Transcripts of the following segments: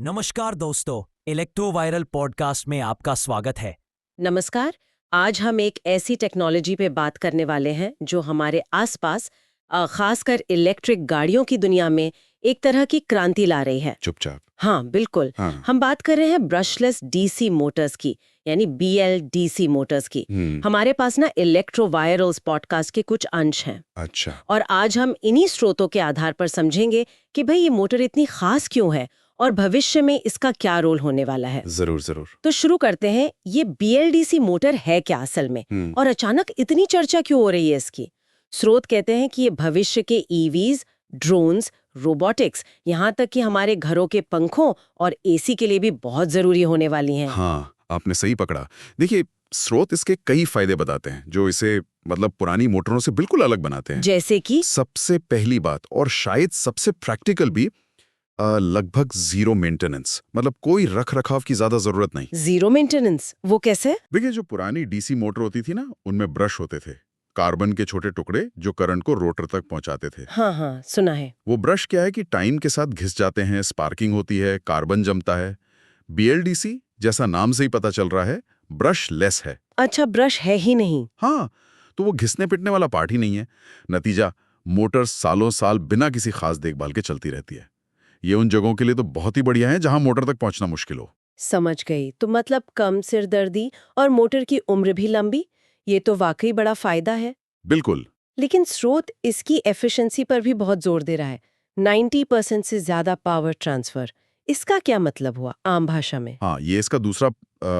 नमस्कार दोस्तों, electro viral podcast में आपका स्वागत है। नमस्कार। आज हम एक ऐसी टेक्नोलॉजी पे बात करने वाले हैं जो हमारे आसपास खासकर इलेक्ट्रिक गाड़ियों की दुनिया में एक तरह की क्रांति ला रही है। चुपचाप। हाँ, बिल्कुल। हाँ। हम बात कर रहे हैं ब्रशलेस डीसी मोटर्स की, यानी BLDC मोटर्स की। हमारे पास ना इलेक्ट्रो वायरल्स पॉडकास्ट के कुछ अंश हैं। अच्छा। और आज हम इन्हीं स्रोतों के आधार पर समझेंगे कि भाई ये मोटर इतनी खास क्यों है और भविष्य में इसका क्या रोल होने वाला है। जरूर जरूर। तो शुरू करते हैं, ये BLDC मोटर है क्या असल में, और अचानक इतनी चर्चा क्यों हो रही है इसकी। स्रोत कहते हैं कि ये भविष्य के ईवीज, ड्रोन्स, रोबोटिक्स, यहाँ तक कि हमारे घरों के पंखों और AC के लिए भी बहुत जरूरी होने वाली हैं। हाँ, आपने सही पकड़ा। देखिए, स्रोत इसके कई फायदे बताते हैं जो इसे पुरानी मोटरों से बिल्कुल अलग बनाते हैं। जैसे कि सबसे पहली बात और शायद सबसे प्रैक्टिकल भी, लगभग जीरो मेंटेनेंस, कोई रख रखाव की ज्यादा जरूरत नहीं। जीरो मेंटेनेंस, वो कैसे? देखिए, जो पुरानी डीसी मोटर होती थी ना, उनमें ब्रश होते थे, कार्बन के छोटे टुकड़े जो करंट को रोटर तक पहुंचाते थे। हाँ हाँ, सुना है। वो ब्रश क्या है कि टाइम के साथ घिस जाते हैं, स्पार्किंग होती है, कार्बन जमता है। BLDC, जैसा नाम से ही पता चल रहा है, ब्रश लेस है। अच्छा, ब्रश है ही नहीं। हाँ, तो वो घिसने पिटने वाला पार्ट ही नहीं है। नतीजा, मोटर सालों साल बिना किसी खास देखभाल के चलती रहती है। ये उन जगहों के लिए तो बहुत ही बढ़िया है जहां मोटर तक पहुंचना मुश्किल हो। समझ गई। तो मतलब कम सिरदर्दी और मोटर की उम्र भी लंबी। ये तो वाकई बड़ा फायदा है। बिल्कुल। लेकिन स्रोत इसकी एफिशिएंसी पर भी बहुत जोर दे रहा है। 90% से ज्यादा पावर ट्रांसफर। इसका क्या मतलब हुआ आम भाषा में? हाँ, ये इसका दूसरा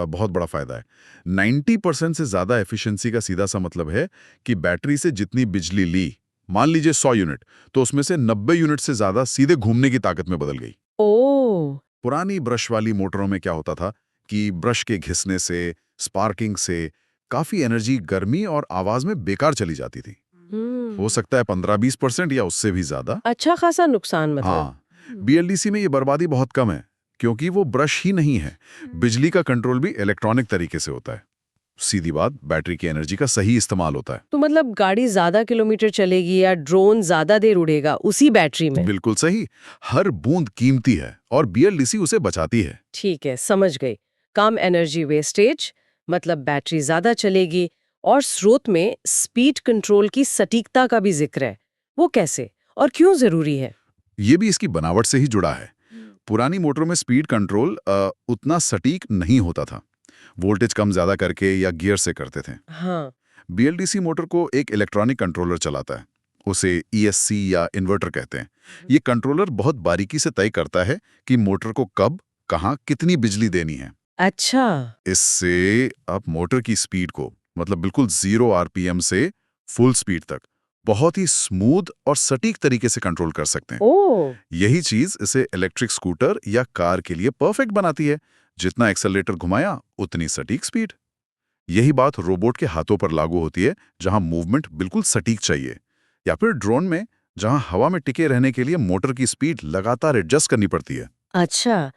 बहुत बड़ा फायदा है। 90% से ज्यादा एफिशिएंसी का सीधा सा मतलब है कि बैटरी से जितनी बिजली ली, मान लीजिए 100 यूनिट, तो उसमें से 90 यूनिट से ज्यादा सीधे घूमने की ताकत में बदल गई। ओह। पुरानी ब्रश वाली मोटरों में क्या होता था कि ब्रश के घिसने से, स्पार्किंग से काफी एनर्जी गर्मी और आवाज में बेकार चली जाती थी। हो सकता है 15-20% या उससे भी ज्यादा। अच्छा खासा नुकसान मतलब। हाँ, BLDC में ये बर्बादी बहुत कम है क्योंकि वो ब्रश ही नहीं है। बिजली का कंट्रोल भी इलेक्ट्रॉनिक तरीके से होता है। सीधी बात, बैटरी की एनर्जी का सही इस्तेमाल होता है। तो मतलब गाड़ी ज्यादा किलोमीटर चलेगी या ड्रोन ज्यादा देर उड़ेगा उसी बैटरी में? बिल्कुल सही। हर बूंद कीमती है और BLDC उसे बचाती है। ठीक है, समझ गई। कम एनर्जी वेस्टेज, मतलब बैटरी ज्यादा चलेगी। और स्रोत में स्पीड कंट्रोल की सटीकता का भी जिक्र है। वो कैसे और क्यों जरूरी है? ये भी इसकी बनावट से ही जुड़ा है। पुरानी मोटरों में स्पीड कंट्रोल उतना सटीक नहीं होता था। वोल्टेज कम ज्यादा करके या गियर से करते थे। हाँ। BLDC मोटर को एक इलेक्ट्रॉनिक कंट्रोलर चलाता है। उसे ESC या इन्वर्टर कहते हैं। ये कंट्रोलर बहुत बारीकी से तय करता है कि मोटर को कब, कहां, कितनी बिजली देनी है। अच्छा। इससे आप मोटर की स्पीड को बिल्कुल 0 RPM से फुल स्पीड तक बहुत ही स्मूथ और सटीक तरीके से कंट्रोल कर सकते हैं। ओह। यही चीज इसे इलेक्ट्रिक स्कूटर या कार के लिए परफेक्ट बनाती है। जितना एक्सेलरेटर घुमाया, उतनी सटीक स्पीड। यही बात रोबोट के हाथों पर लागू होती है, जहां मूवमेंट बिल्कुल सटीक चाहिए, या फिर ड्रोन में, जहां हवा में टिके रहने के लिए मोटर की स्पीड लगातार एडजस्ट करनी पड़ती है। अच्छा,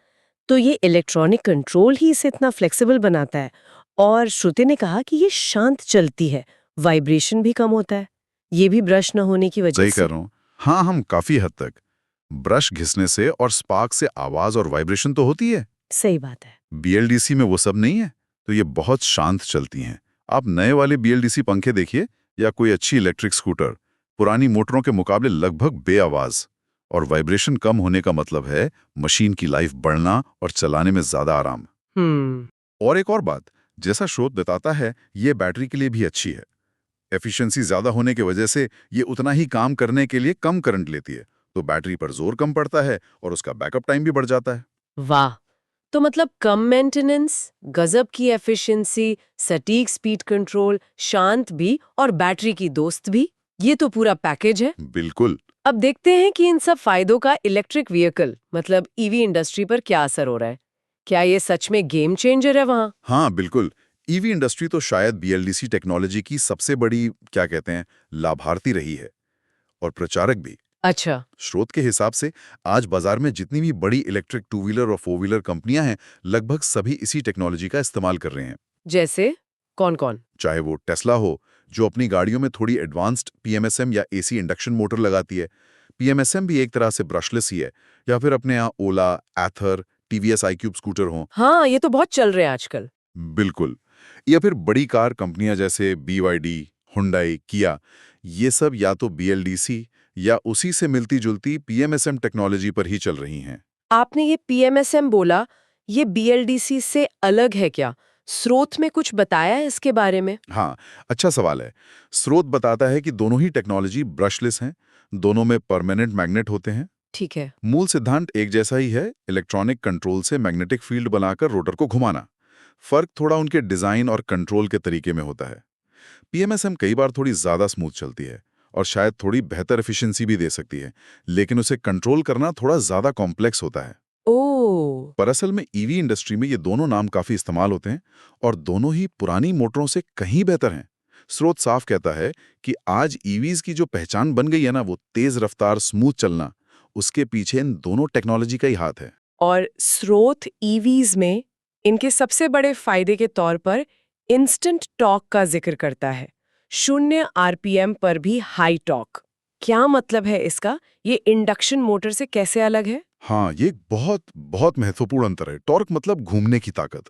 तो ये इलेक्ट्रॉनिक कंट्रोल ही इसे इतना फ्लेक्सिबल बनाता है। और श्रुति ने कहा कि ये शांत चलती है, वाइब्रेशन भी कम होता है। ये भी ब्रश न होने की वजह सही से। कह रहा हूं। हाँ, हम काफी हद तक। ब्रश घिसने से और स्पार्क से आवाज और वाइब्रेशन तो होती है। सही बात है। BLDC में वो सब नहीं है, तो ये बहुत शांत चलती हैं। आप नए वाले BLDC पंखे देखिए या कोई अच्छी इलेक्ट्रिक स्कूटर, पुरानी मोटरों के मुकाबले लगभग बेआवाज। और वाइब्रेशन कम होने का मतलब है मशीन की लाइफ बढ़ना और चलाने में ज्यादा आराम। और एक और बात, जैसा स्रोत बताता है, ये बैटरी के लिए भी अच्छी है। एफिशिएंसी ज्यादा होने की वजह से ये उतना ही काम करने के लिए कम करंट लेती है, तो बैटरी पर जोर कम पड़ता है और उसका बैकअप टाइम भी बढ़ जाता है। वाह। तो मतलब कम मेंटेनेंस, गजब की एफिशिएंसी, सटीक स्पीड कंट्रोल, शांत भी और बैटरी की दोस्त भी। ये तो पूरा पैकेज है। बिल्कुल। अब देखते हैं कि इन सब फायदों का इलेक्ट्रिक व्हीकल मतलब EV इंडस्ट्री पर क्या असर हो रहा है। क्या ये सच में गेम चेंजर है वहाँ? हाँ, बिल्कुल। EV इंडस्ट्री तो शायद BLDC टेक्नोलॉजी की सबसे बड़ी, लाभार्थी रही है और प्रचारक भी। अच्छा। स्रोत के हिसाब से आज बाजार में जितनी भी बड़ी इलेक्ट्रिक टू व्हीलर और फोर व्हीलर कंपनियां हैं, लगभग सभी इसी टेक्नोलॉजी का इस्तेमाल कर रहे हैं। जैसे कौन कौन? चाहे वो टेस्ला हो, जो अपनी गाड़ियों में थोड़ी एडवांस्ड PMSM या AC इंडक्शन मोटर लगाती है। PMSM भी एक तरह से ब्रशलेस ही है। या फिर अपने यहाँ ओला, एथर, टीवीएस iQube स्कूटर हों, हाँ, ये तो बहुत चल रहे हैं आजकल। बिल्कुल, या फिर बड़ी कार कंपनियां जैसे BYD, हुंडई, किया, ये सब या तो BLDC या उसी से मिलती-जुलती PMSM टेक्नोलॉजी पर ही चल रही हैं। आपने ये PMSM बोला, ये BLDC से अलग है क्या? स्रोत में कुछ बताया है इसके बारे में? हाँ, अच्छा सवाल है। स्रोत बताता है कि दोनों ही टेक्नोलॉजी ब्रशलेस हैं, दोनों में परमानेंट मैग्नेट होते हैं। ठीक है। मूल सिद्धांत एक जैसा ही है, इलेक्ट्रॉनिक कंट्रोल से मैग्नेटिक फील्ड बनाकर रोटर को घुमाना। फर्क थोड़ा उनके डिजाइन और कंट्रोल के तरीके में होता है। PMSM कई बार थोड़ी ज्यादा स्मूथ चलती है और शायद थोड़ी बेहतर एफिशिएंसी भी दे सकती है, लेकिन उसे कंट्रोल करना थोड़ा ज्यादा कॉम्प्लेक्स होता है। ओह! पर असल में ईवी इंडस्ट्री में ये दोनों नाम काफी इस्तेमाल होते हैं और दोनों ही पुरानी मोटरों से कहीं बेहतर हैं। स्रोत साफ कहता है कि आज ईवीज की जो पहचान बन गई है ना, वो तेज रफ्तार स्मूथ चलना, उसके पीछे इन दोनों टेक्नोलॉजी का ही हाथ है। और स्रोत ईवीज में इनके सबसे बड़े फायदे के तौर पर इंस्टेंट टॉर्क का जिक्र करता है। 0 RPM पर भी हाई टॉर्क। क्या मतलब है इसका? ये इंडक्शन मोटर से कैसे अलग है? हाँ, ये एक बहुत बहुत महत्वपूर्ण अंतर है। टॉर्क मतलब घूमने की ताकत।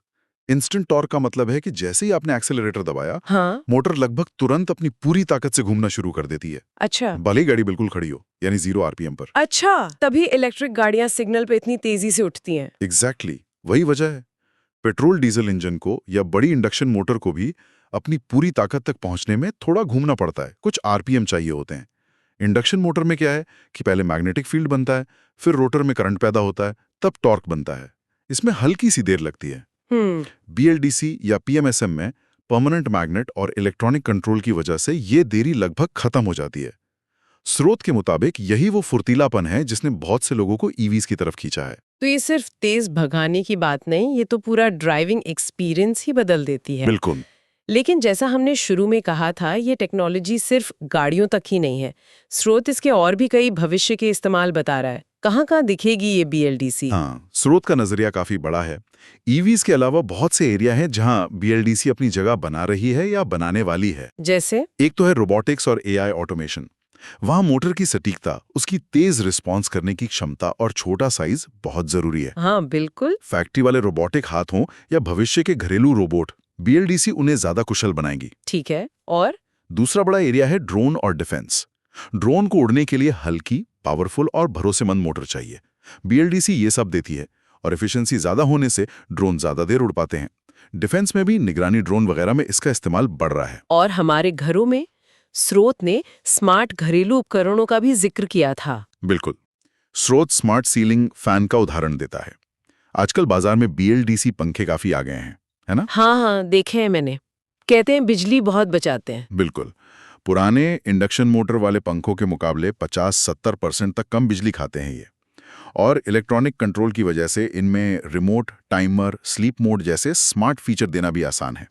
इंस्टेंट टॉर्क का मतलब है कि जैसे ही आपने एक्सेलरेटर दबाया, हाँ, मोटर लगभग तुरंत अपनी पूरी ताकत से घूमना शुरू कर देती है, अच्छा। भले ही गाड़ी बिल्कुल खड़ी हो, यानी 0 RPM पर। अच्छा, तभी इलेक्ट्रिक गाड़ियां सिग्नल पे इतनी तेजी से उठती हैं। एग्जैक्टली, वही वजह है। पेट्रोल डीजल इंजन को या बड़ी इंडक्शन मोटर को भी अपनी पूरी ताकत तक पहुंचने में थोड़ा घूमना पड़ता है, कुछ RPM चाहिए होते हैं। इंडक्शन मोटर में क्या है कि पहले मैग्नेटिक फील्ड बनता है, फिर रोटर में करंट पैदा होता है, तब टॉर्क बनता है। इसमें हल्की सी देर लगती है। BLDC या PMSM में परमानेंट मैग्नेट और इलेक्ट्रॉनिक कंट्रोल की वजह से ये देरी लगभग खत्म हो जाती है। स्रोत के मुताबिक यही वो फुर्तीलापन है जिसने बहुत से लोगों को ईवीज की तरफ खींचा है। तो ये सिर्फ तेज भगाने की बात नहीं, ये तो पूरा ड्राइविंग एक्सपीरियंस ही बदल देती है। बिल्कुल। लेकिन जैसा हमने शुरू में कहा था, ये टेक्नोलॉजी सिर्फ गाड़ियों तक ही नहीं है। स्रोत इसके और भी कई भविष्य के इस्तेमाल बता रहा है। कहाँ-कहाँ दिखेगी ये BLDC? हाँ, स्रोत का नजरिया काफी बड़ा है। ईवीज के अलावा बहुत से एरिया हैं जहां BLDC अपनी जगह बना रही है या बनाने वाली है। जैसे? एक तो है रोबोटिक्स और AI ऑटोमेशन। वहां मोटर की सटीकता, उसकी तेज रिस्पॉन्स करने की क्षमता और छोटा साइज बहुत जरूरी है। हाँ, बिल्कुल। फैक्ट्री वाले रोबोटिक हाथ हों या भविष्य के घरेलू रोबोट, BLDC उन्हें ज्यादा कुशल बनाएंगी। ठीक है। और? दूसरा बड़ा एरिया है ड्रोन और डिफेंस। ड्रोन को उड़ने के लिए हल्की, पावरफुल और भरोसेमंद मोटर चाहिए। BLDC ये सब देती है और एफिशिएंसी ज्यादा होने से ड्रोन ज्यादा देर उड़ पाते हैं। डिफेंस में भी निगरानी ड्रोन वगैरह में इसका इस्तेमाल बढ़ रहा है। और हमारे घरों में स्रोत ने स्मार्ट घरेलू उपकरणों का भी जिक्र किया था। बिल्कुल। स्रोत स्मार्ट सीलिंग फैन का उदाहरण देता है। आजकल बाजार में BLDC पंखे काफी आ गए हैं, है ना? हाँ, देखे हैं मैंने। कहते हैं बिजली बहुत बचाते हैं। बिल्कुल। पुराने इंडक्शन मोटर वाले पंखों के मुकाबले 50-70% तक कम बिजली खाते हैं ये। और इलेक्ट्रॉनिक कंट्रोल की वजह से इनमें रिमोट, टाइमर, स्लीप मोड जैसे स्मार्ट फीचर देना भी आसान है।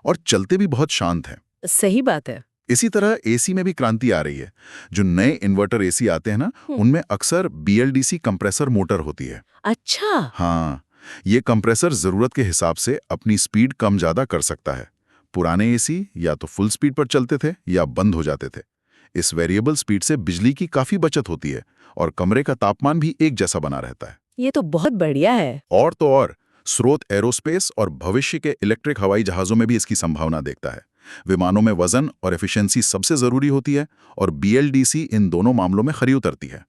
और चलते भी बहुत शांत हैं। सही बात है। इसी तरह AC में भी क्रांति आ रही है। जो नए इन्वर्टर AC आते हैं ना, उनमें अक्सर BLDC कंप्रेसर मोटर होती है। अच्छा। हाँ, ये कंप्रेसर जरूरत के हिसाब से अपनी स्पीड कम ज्यादा कर सकता है। पुराने AC या तो फुल स्पीड पर चलते थे या बंद हो जाते थे। इस वेरिएबल स्पीड से बिजली की काफी बचत होती है और कमरे का तापमान भी एक जैसा बना रहता है। ये तो बहुत बढ़िया है। और तो और, स्रोत एरोस्पेस और भविष्य के इलेक्ट्रिक हवाई जहाजों में भी इसकी संभावना देखता है। विमानों में वजन और एफिशिएंसी सबसे जरूरी होती है और BLDC इन दोनों मामलों में खरी उतरती है।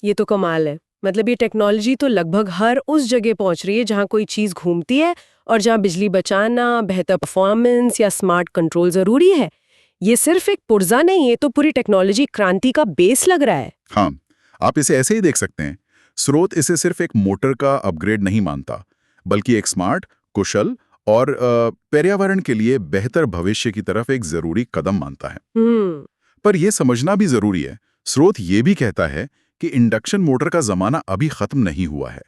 ये तो कमाल है। मतलब ये टेक्नोलॉजी तो लगभग हर उस जगह पहुंच रही है जहां कोई चीज घूमती है और जहां बिजली बचाना, बेहतर परफॉर्मेंस या स्मार्ट कंट्रोल जरूरी है। ये सिर्फ एक पुर्जा नहीं, ये तो पूरी टेक्नोलॉजी क्रांति का बेस लग रहा है। हाँ, आप इसे ऐसे ही देख सकते हैं। स्रोत इसे सिर्फ एक मोटर का अपग्रेड नहीं मानता, बल्कि एक स्मार्ट, कुशल और पर्यावरण के लिए बेहतर भविष्य की तरफ एक जरूरी कदम मानता है। पर यह समझना भी जरूरी है, स्रोत ये भी कहता है कि इंडक्शन मोटर का जमाना अभी खत्म नहीं हुआ है।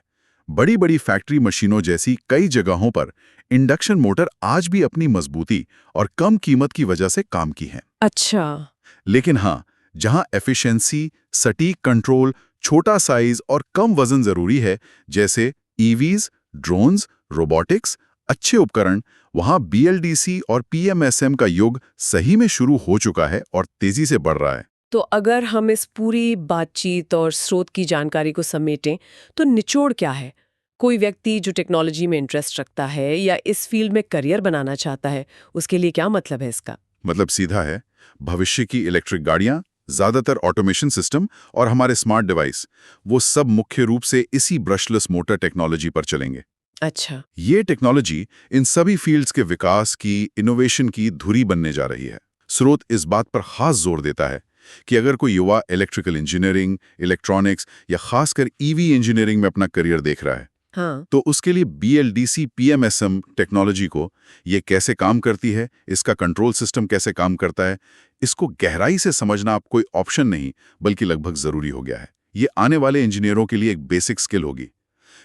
बड़ी बड़ी फैक्ट्री मशीनों जैसी कई जगहों पर इंडक्शन मोटर आज भी अपनी मजबूती और कम कीमत की वजह से काम की है। अच्छा। लेकिन हाँ, जहां एफिशिएंसी, सटीक कंट्रोल, छोटा साइज और कम वजन जरूरी है, जैसे ईवीज, ड्रोन्स, रोबोटिक्स, अच्छे उपकरण, वहां BLDC और PMSM का युग सही में शुरू हो चुका है और तेजी से बढ़ रहा है। तो अगर हम इस पूरी बातचीत और स्रोत की जानकारी को समेटें, तो निचोड़ क्या है? कोई व्यक्ति जो टेक्नोलॉजी में इंटरेस्ट रखता है या इस फील्ड में करियर बनाना चाहता है, उसके लिए क्या मतलब है इसका? मतलब सीधा है, भविष्य की इलेक्ट्रिक गाड़ियां, ज्यादातर ऑटोमेशन सिस्टम और हमारे स्मार्ट डिवाइस, वो सब मुख्य रूप से इसी ब्रशलेस मोटर टेक्नोलॉजी पर चलेंगे। अच्छा। ये टेक्नोलॉजी इन सभी फील्ड्स के विकास की, इनोवेशन की धुरी बनने जा रही है। स्रोत इस बात पर खास जोर देता है कि अगर कोई युवा इलेक्ट्रिकल इंजीनियरिंग, इलेक्ट्रॉनिक्स या खासकर ईवी इंजीनियरिंग में अपना करियर देख रहा है, हाँ। तो उसके लिए BLDC PMSM टेक्नोलॉजी को, ये कैसे काम करती है, इसका कंट्रोल सिस्टम कैसे काम करता है, इसको गहराई से समझना अब कोई ऑप्शन नहीं बल्कि लगभग जरूरी हो गया है। ये आने वाले इंजीनियरों के लिए एक बेसिक स्किल होगी।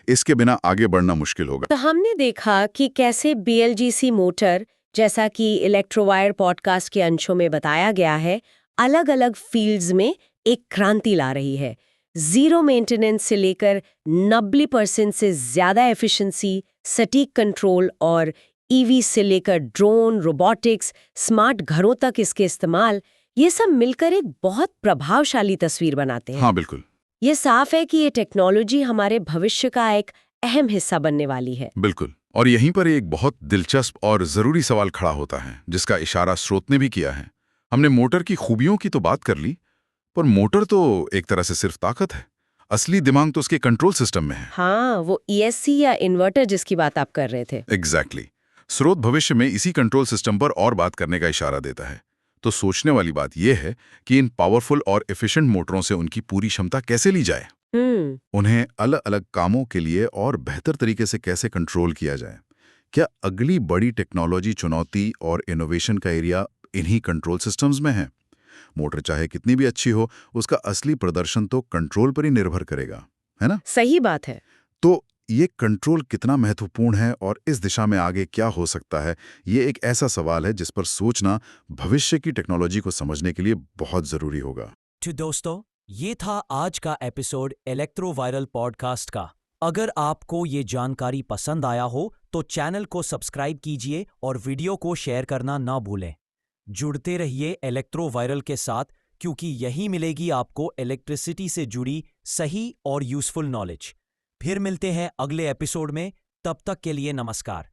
इसके बिना आगे बढ़ना मुश्किल होगा। तो हमने देखा कि कैसे BLDC मोटर, जैसा कि इलेक्ट्रोवायर पॉडकास्ट के अंशों में बताया गया है, अलग अलग फील्ड्स में एक क्रांति ला रही है। जीरो मेंटेनेंस से लेकर 90% से ज्यादा एफिशिएंसी, सटीक कंट्रोल और ईवी से लेकर ड्रोन, रोबोटिक्स, स्मार्ट घरों तक इसके इस्तेमाल, ये सब मिलकर एक बहुत प्रभावशाली तस्वीर बनाते हैं। हाँ बिल्कुल। ये साफ है कि ये टेक्नोलॉजी हमारे भविष्य का एक अहम हिस्सा बनने वाली है। बिल्कुल। और यहीं पर एक बहुत दिलचस्प और जरूरी सवाल खड़ा होता है, जिसका इशारा स्रोत ने भी किया है। हमने मोटर की खूबियों की तो बात कर ली, पर मोटर तो एक तरह से सिर्फ ताकत है। असली दिमाग तो उसके कंट्रोल सिस्टम में है। हाँ, वो ESC या इन्वर्टर जिसकी बात आप कर रहे थे। एग्जैक्टली। स्रोत भविष्य में इसी कंट्रोल सिस्टम पर और बात करने का इशारा देता है। तो सोचने वाली बात यह है कि इन पावरफुल और एफिशिएंट मोटरों से उनकी पूरी क्षमता कैसे ली जाए, उन्हें अलग अलग कामों के लिए और बेहतर तरीके से कैसे कंट्रोल किया जाए। क्या अगली बड़ी टेक्नोलॉजी चुनौती और इनोवेशन का एरिया इन्हीं कंट्रोल सिस्टम्स में है? मोटर चाहे कितनी भी अच्छी हो, उसका असली प्रदर्शन तो कंट्रोल पर ही निर्भर करेगा, है ना? सही बात है। तो ये कंट्रोल कितना महत्वपूर्ण है और इस दिशा में आगे क्या हो सकता है, ये एक ऐसा सवाल है जिस पर सोचना भविष्य की टेक्नोलॉजी को समझने के लिए बहुत जरूरी होगा। तो दोस्तों, ये था आज का एपिसोड इलेक्ट्रो वायरल पॉडकास्ट का। अगर आपको ये जानकारी पसंद आया हो तो चैनल को सब्सक्राइब कीजिए और वीडियो को शेयर करना ना भूलें। जुड़ते रहिए इलेक्ट्रो वायरल के साथ, क्योंकि यही मिलेगी आपको इलेक्ट्रिसिटी से जुड़ी सही और यूजफुल नॉलेज। फिर मिलते हैं अगले एपिसोड में, तब तक के लिए नमस्कार।